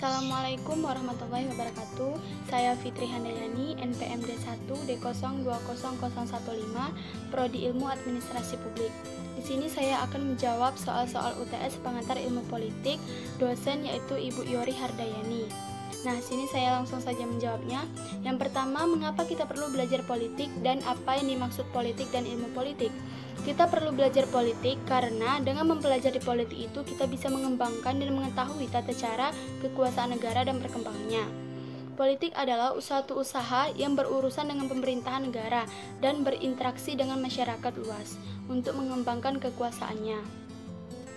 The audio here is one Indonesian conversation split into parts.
Assalamualaikum warahmatullahi wabarakatuh. Saya Fitri Handayani, NPMD 1 D020015, Prodi Ilmu Administrasi Publik. Di sini saya akan menjawab soal-soal UTS pengantar ilmu politik, dosen yaitu Ibu Yori Hardayani. Nah, sini saya langsung saja menjawabnya. Yang pertama, mengapa kita perlu belajar politik dan apa yang dimaksud politik dan ilmu politik? Kita perlu belajar politik karena dengan mempelajari politik itu kita bisa mengembangkan dan mengetahui tata cara kekuasaan negara dan perkembangannya. Politik adalah suatu usaha yang berurusan dengan pemerintahan negara dan berinteraksi dengan masyarakat luas untuk mengembangkan kekuasaannya.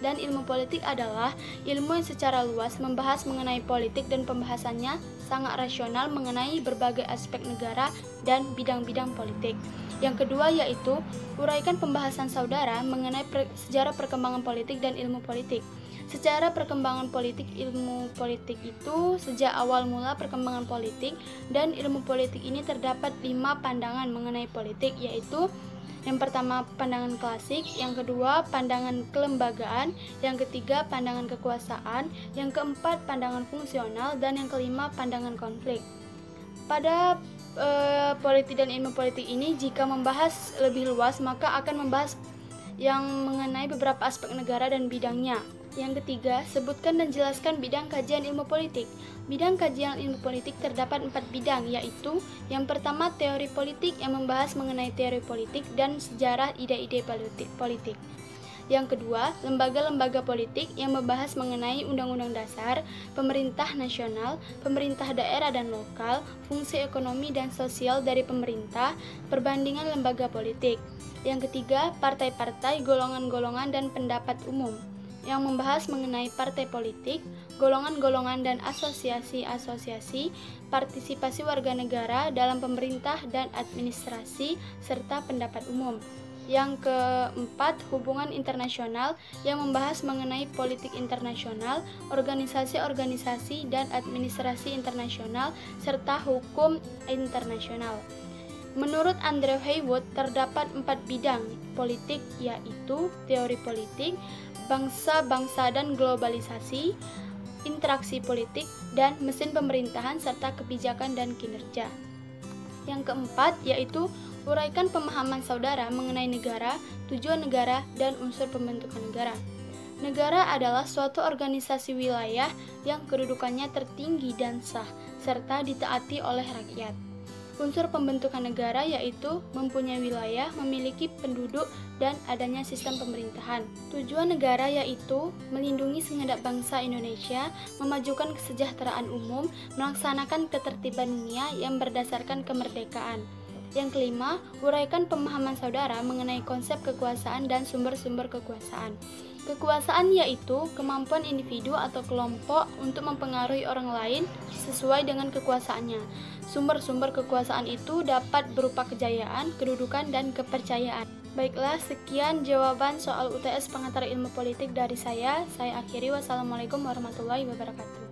Dan ilmu politik adalah ilmu yang secara luas membahas mengenai politik dan pembahasannya sangat rasional mengenai berbagai aspek negara dan bidang-bidang politik. Yang kedua yaitu uraikan pembahasan saudara mengenai sejarah perkembangan politik dan ilmu politik. Secara perkembangan politik, ilmu politik itu sejak awal mula perkembangan politik dan ilmu politik ini terdapat 5 pandangan mengenai politik, yaitu yang pertama pandangan klasik, yang kedua pandangan kelembagaan, yang ketiga pandangan kekuasaan, yang keempat pandangan fungsional, dan yang kelima pandangan konflik. Pada politik dan ilmu politik ini jika membahas lebih luas maka akan membahas yang mengenai beberapa aspek negara dan bidangnya. Yang ketiga, sebutkan dan jelaskan bidang kajian ilmu politik. Bidang kajian ilmu politik terdapat 4 bidang, yaitu yang pertama teori politik yang membahas mengenai teori politik dan sejarah ide-ide politik. Yang kedua, lembaga-lembaga politik yang membahas mengenai undang-undang dasar, pemerintah nasional, pemerintah daerah dan lokal, fungsi ekonomi dan sosial dari pemerintah, perbandingan lembaga politik. Yang ketiga, partai-partai, golongan-golongan dan pendapat umum yang membahas mengenai partai politik, golongan-golongan dan asosiasi-asosiasi, partisipasi warga negara dalam pemerintah dan administrasi, serta pendapat umum. Yang keempat, hubungan internasional yang membahas mengenai politik internasional, organisasi-organisasi dan administrasi internasional, serta hukum internasional. Menurut Andrew Haywood, terdapat 4 bidang politik, yaitu teori politik, bangsa-bangsa dan globalisasi, interaksi politik, dan mesin pemerintahan serta kebijakan dan kinerja. Yang keempat yaitu uraikan pemahaman saudara mengenai negara, tujuan negara, dan unsur pembentukan negara. Negara adalah suatu organisasi wilayah yang kedudukannya tertinggi dan sah, serta ditaati oleh rakyat. Unsur pembentukan negara yaitu mempunyai wilayah, memiliki penduduk, dan adanya sistem pemerintahan. Tujuan negara yaitu melindungi segenap bangsa Indonesia, memajukan kesejahteraan umum, melaksanakan ketertiban dunia yang berdasarkan kemerdekaan. Yang kelima, uraikan pemahaman saudara mengenai konsep kekuasaan dan sumber-sumber kekuasaan. Kekuasaan yaitu kemampuan individu atau kelompok untuk mempengaruhi orang lain sesuai dengan kekuasaannya. Sumber-sumber kekuasaan itu dapat berupa kejayaan, kedudukan, dan kepercayaan. Baiklah, sekian jawaban soal UTS pengantar ilmu politik dari saya. Saya akhiri. Wassalamualaikum warahmatullahi wabarakatuh.